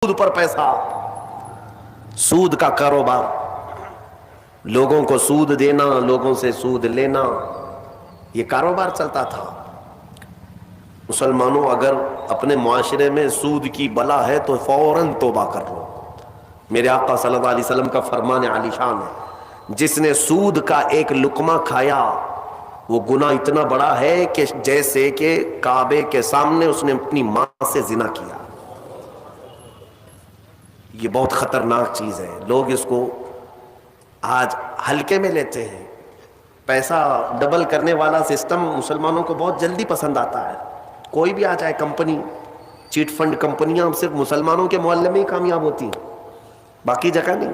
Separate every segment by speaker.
Speaker 1: سود پر پیسہ، سود کا کاروبار، لوگوں کو سود دینا، لوگوں سے سود لینا، یہ کاروبار چلتا تھا۔ مسلمانوں اگر اپنے معاشرے میں سود کی بلا ہے تو فوراً توبہ کر لو۔ میرے آقا صلی اللہ علیہ وسلم کا فرمان عالی شان ہے، جس نے سود کا ایک لقمہ کھایا وہ گناہ اتنا بڑا ہے کہ جیسے کہ کعبے کے سامنے اس نے اپنی ماں سے زنا کیا۔ یہ بہت خطرناک چیز ہے، لوگ اس کو آج ہلکے میں لیتے ہیں۔ پیسہ ڈبل کرنے والا سسٹم مسلمانوں کو بہت جلدی پسند آتا ہے۔ کوئی بھی آ جائے کمپنی، چیٹ فنڈ کمپنیاں صرف مسلمانوں کے محلے میں ہی کامیاب ہوتی ہیں، باقی جگہ نہیں۔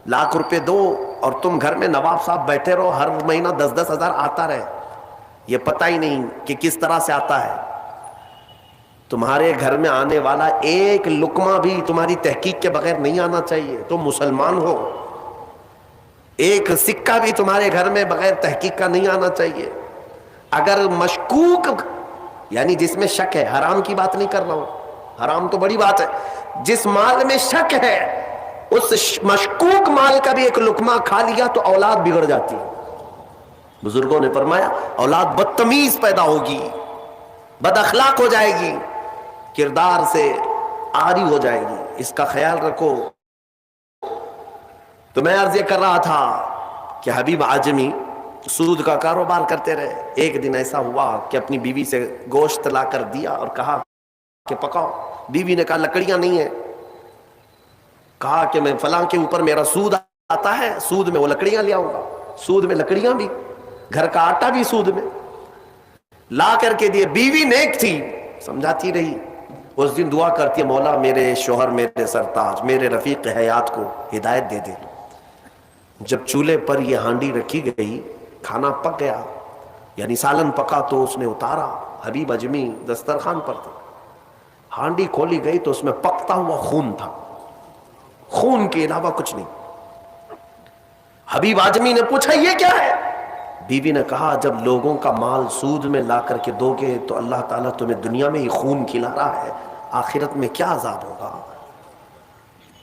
Speaker 1: لاکھ روپے دو اور تم گھر میں نواب صاحب بیٹھے رہو، ہر مہینہ 10-10 ہزار آتا رہے، یہ پتہ ہی نہیں کہ کس طرح سے آتا ہے۔ تمہارے گھر میں آنے والا ایک لقمہ بھی تمہاری تحقیق کے بغیر نہیں آنا چاہیے، تم مسلمان ہو۔ ایک سکہ بھی تمہارے گھر میں بغیر تحقیق کا نہیں آنا چاہیے۔ اگر مشکوک، یعنی جس میں شک ہے، حرام کی بات نہیں کر رہا ہوں، حرام تو بڑی بات ہے، جس مال میں شک ہے اس مشکوک مال کا بھی ایک لقمہ کھا لیا تو اولاد بگڑ جاتی ہے۔ بزرگوں نے فرمایا اولاد بدتمیز پیدا ہوگی، بد اخلاق ہو جائے گی، کردار سے عاری ہو جائے گی، اس کا خیال رکھو۔ تو میں عرض یہ کر رہا تھا کہ حبیب اعجمی سود کا کاروبار کرتے رہے۔ ایک دن ایسا ہوا کہ اپنی بیوی سے گوشت لا کر دیا اور کہا کہ پکاؤ۔ بیوی نے کہا لکڑیاں نہیں ہیں۔ کہا کہ میں فلاں کے اوپر میرا سود آتا ہے، سود میں وہ لکڑیاں لے آؤں گا۔ سود میں لکڑیاں بھی، گھر کا آٹا بھی سود میں لا کر کے دیے۔ بیوی نیک تھی، سمجھاتی رہی۔ اس دن دعا کرتی ہے مولا میرے شوہر، میرے سرتاج، میرے رفیق حیات کو ہدایت دے دے۔ جب چولہے پر یہ ہانڈی رکھی گئی، کھانا پک گیا، یعنی سالن پکا تو اس نے اتارا، حبیب اعجمی دسترخوان پر تھا۔ ہانڈی کھولی گئی تو اس میں پکتا ہوا خون تھا، خون کے علاوہ کچھ نہیں۔ حبیب اعجمی نے پوچھا یہ کیا ہے؟ بیوی نے کہا جب لوگوں کا مال سود میں لا کر کے دو گے تو اللہ تعالیٰ تمہیں دنیا میں ہی خون کھلا رہا ہے، آخرت میں کیا عذاب ہوگا۔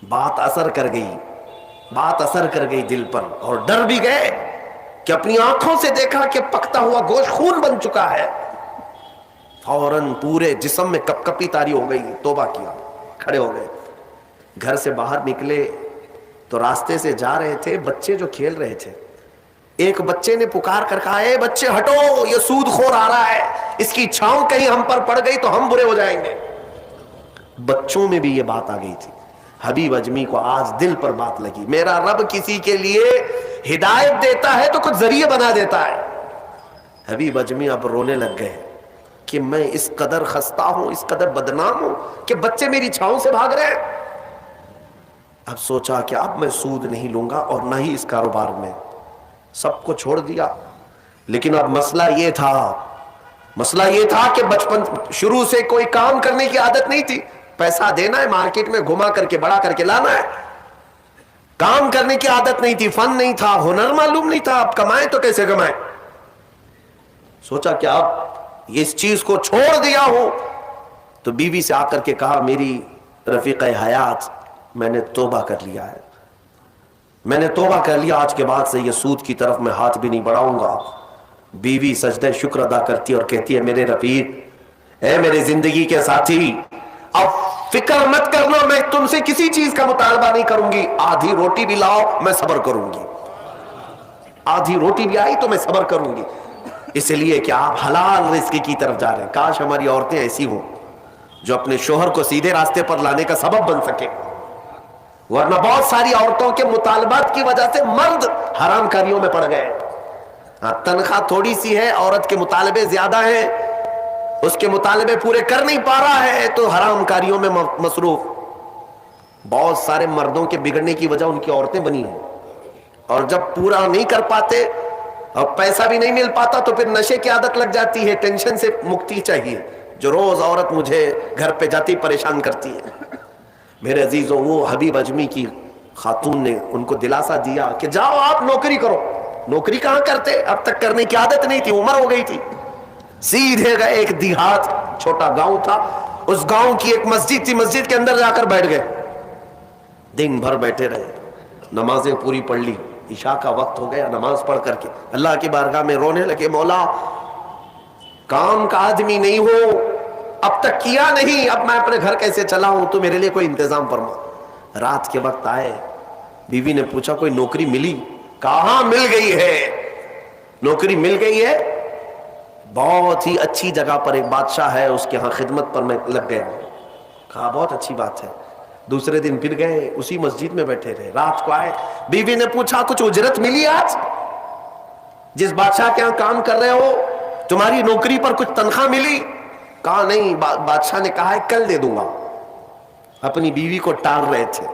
Speaker 1: بات اثر کر گئی، بات اثر کر گئی دل پر، اور ڈر بھی گئے کہ اپنی آنکھوں سے دیکھا کہ پکتا ہوا گوشت خون بن چکا ہے۔ فوراً پورے جسم میں کپ کپی طاری ہو گئی، توبہ کیا، کھڑے ہو گئے۔ گھر سے باہر نکلے تو راستے سے جا رہے تھے، بچے جو کھیل رہے تھے، ایک بچے نے پکار کر کہا اے بچے ہٹو، یہ سود خور آ رہا ہے، اس کی چھاؤں کہیں ہم پر پڑ گئی تو ہم برے ہو جائیں گے۔ بچوں میں بھی یہ بات آ گئی تھی۔ حبیب اعجمی کو آج دل پر بات لگی، میرا رب کسی کے لیے ہدایت دیتا ہے تو کچھ ذریعے بنا دیتا ہے۔ حبیب اعجمی اب رونے لگ گئے کہ میں اس قدر خستہ ہوں، اس قدر بدنام ہوں کہ بچے میری چھاؤں سے بھاگ رہے ہیں۔ اب سوچا کہ اب میں سود نہیں لوں گا اور نہ ہی اس کاروبار میں، سب کو چھوڑ دیا۔ لیکن اب مسئلہ یہ تھا کہ بچپن شروع سے کوئی کام کرنے کی عادت نہیں تھی۔ پیسہ دینا ہے، مارکیٹ میں گھما کر کے بڑا کر کے لانا ہے، کام کرنے کی عادت نہیں تھی، فن نہیں تھا، ہنر معلوم نہیں تھا، اب کمائیں تو کیسے کمائیں۔ سوچا کہ اب اس چیز کو چھوڑ دیا ہوں، تو بیوی سے آ کر کے کہا میری رفیق حیات میں نے توبہ کر لیا ہے، میں نے توبہ کر لیا، آج کے بعد سے یہ سود کی طرف میں ہاتھ بھی نہیں بڑھاؤں گا۔ بیوی سجدہ شکر ادا کرتی اور کہتی ہے میرے رفیق، اے میرے زندگی کے ساتھی، اب فکر مت کرنا، میں تم سے کسی چیز کا مطالبہ نہیں کروں گی، آدھی روٹی بھی لاؤ میں صبر کروں گی، آدھی روٹی بھی آئی تو میں صبر کروں گی، اس لیے کہ آپ حلال رزق کی طرف جا رہے ہیں۔ کاش ہماری عورتیں ایسی ہوں جو اپنے شوہر کو سیدھے راستے پر لانے کا سبب بن سکے، ورنہ بہت ساری عورتوں کے مطالبات کی وجہ سے مرد حرام کاریوں میں پڑ گئے۔ تنخواہ تھوڑی سی ہے، عورت کے مطالبے زیادہ ہیں، اس کے مطالبے پورے کر نہیں پا رہا ہے تو حرام کاریوں میں مصروف۔ بہت سارے مردوں کے بگڑنے کی وجہ ان کی عورتیں بنی ہیں، اور جب پورا نہیں کر پاتے اور پیسہ بھی نہیں مل پاتا تو پھر نشے کی عادت لگ جاتی ہے، ٹینشن سے مکتی چاہیے، جو روز عورت مجھے گھر پہ جاتی پریشان کرتی ہے۔ میرے عزیزوں، وہ حبیب اعجمی کی خاتون نے ان کو دلاسا دیا کہ جاؤ آپ نوکری کرو۔ نوکری کہاں کرتے، اب تک کرنے کی عادت نہیں تھی، عمر ہو گئی تھی۔ سیدھے گئے، ایک دیہات چھوٹا گاؤں تھا، اس گاؤں کی ایک مسجد تھی, مسجد کے اندر جا کر بیٹھ گئے, دن بھر بیٹھے رہے, نمازیں پوری پڑھ لی, عشاء کا وقت ہو گیا, نماز پڑھ کر کے اللہ کی بارگاہ میں رونے لگے, مولا کام کا آدمی نہیں ہو, اب تک کیا نہیں, اب میں اپنے گھر کیسے چلا ہوں, تو میرے لیے کوئی انتظام فرما. رات کے وقت آئے, بیوی نے پوچھا کوئی نوکری ملی؟ کہاں مل گئی ہے, نوکری مل گئی ہے, بہت ہی اچھی جگہ پر ایک بادشاہ ہے, اس کے ہاں خدمت پر میں لگ گیا. کہا بہت اچھی بات ہے. دوسرے دن پھر گئے, اسی مسجد میں بیٹھے رہے, رات کو آئے, بیوی نے پوچھا کچھ اجرت ملی آج, جس بادشاہ کے ہاں کام کر رہے ہو تمہاری نوکری پر کچھ تنخواہ ملی؟ کہا نہیں, بادشاہ نے کہا ہے کل دے دوں گا. اپنی بیوی کو ٹال رہے تھے,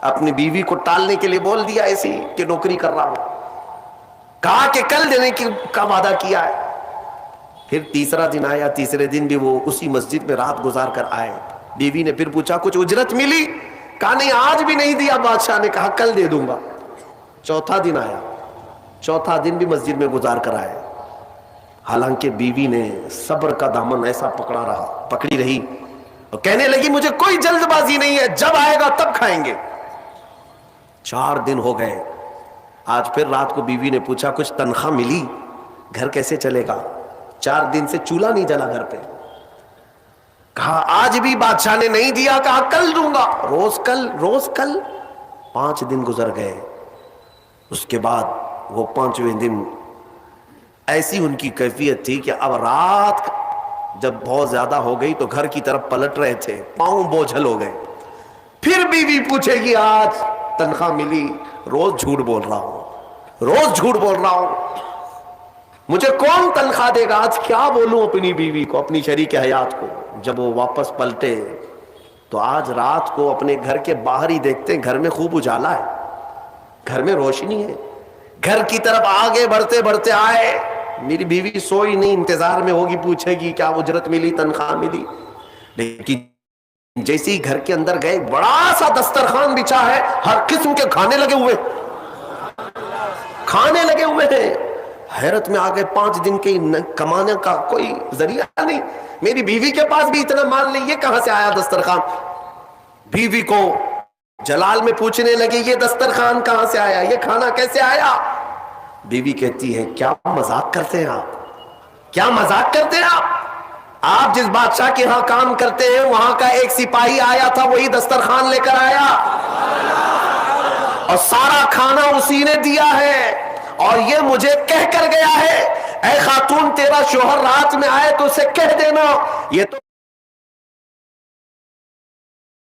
Speaker 1: اپنی بیوی کو ٹالنے کے لیے بول دیا ایسی کہ نوکری کر رہا ہوں, کہا کہ کل دینے کا وعدہ کیا ہے. پھر تیسرا دن آیا, تیسرے دن بھی وہ اسی مسجد میں رات گزار کر آئے. بیوی نے پھر پوچھا کچھ اجرت ملی؟ کہا نہیں آج بھی نہیں دیا بادشاہ نے, کہا کل دے دوں گا. چوتھا دن آیا, چوتھا دن بھی مسجد میں گزار کر آئے. حالانکہ بیوی نے صبر کا دامن ایسا پکڑی رہی اور کہنے لگی مجھے کوئی جلد بازی نہیں ہے, جب آئے گا تب کھائیں گے. 4 دن ہو گئے, آج پھر رات کو بیوی نے پوچھا کچھ تنخواہ ملی؟ گھر کیسے چلے گا, 4 دن سے چولہا نہیں جلا گھر پہ. کہا آج بھی بادشاہ نے نہیں دیا, کہا کل دوں گا, روز کل روز کل. 5 دن گزر گئے. اس کے بعد وہ 5ویں دن ایسی ان کی کیفیت تھی کہ اب رات جب بہت زیادہ ہو گئی تو گھر کی طرف پلٹ رہے تھے, پاؤں بوجھل ہو گئے. پھر بیوی پوچھے گی آج تنخواہ ملی؟ روز جھوٹ بول رہا ہوں, روز جھوٹ بول رہا ہوں, مجھے کون تنخواہ دے گا؟ آج کیا بولوں اپنی بیوی کو, اپنی شریک حیات کو. جب وہ واپس پلٹے تو آج رات کو اپنے گھر کے باہر ہی دیکھتے گھر میں خوب اجالا ہے, گھر میں روشنی ہے. گھر کی طرف آگے بڑھتے بڑھتے آئے, میری بیوی سوئی نہیں, انتظار میں ہوگی, پوچھے گی کیا اجرت ملی, تنخواہ ملی. لیکن جیسے ہی گھر کے اندر گئے, بڑا سا دسترخوان بچھا ہے, ہر قسم کے کھانے لگے ہوئے, کھانے لگے ہوئے ہیں. حیرت میں آ گئے, 5 دن کے کمانے کا کوئی ذریعہ نہیں, میری بیوی کے پاس بھی اتنا مال نہیں, یہ کہاں سے آیا دسترخوان؟ بیوی کو جلال میں پوچھنے لگے یہ دسترخوان کہاں سے آیا, یہ کھانا کیسے آیا؟ بیوی کہتی ہے کیا مذاق کرتے ہیں آپ, کیا مذاق کرتے ہیں آپ؟ آپ جس بادشاہ کے ہاں کام کرتے ہیں وہاں کا ایک سپاہی آیا تھا, وہی دسترخوان لے کر آیا اور سارا کھانا اسی نے دیا ہے, اور یہ مجھے کہہ کر گیا ہے اے خاتون تیرا شوہر رات میں آئے تو اسے کہہ دینا یہ تو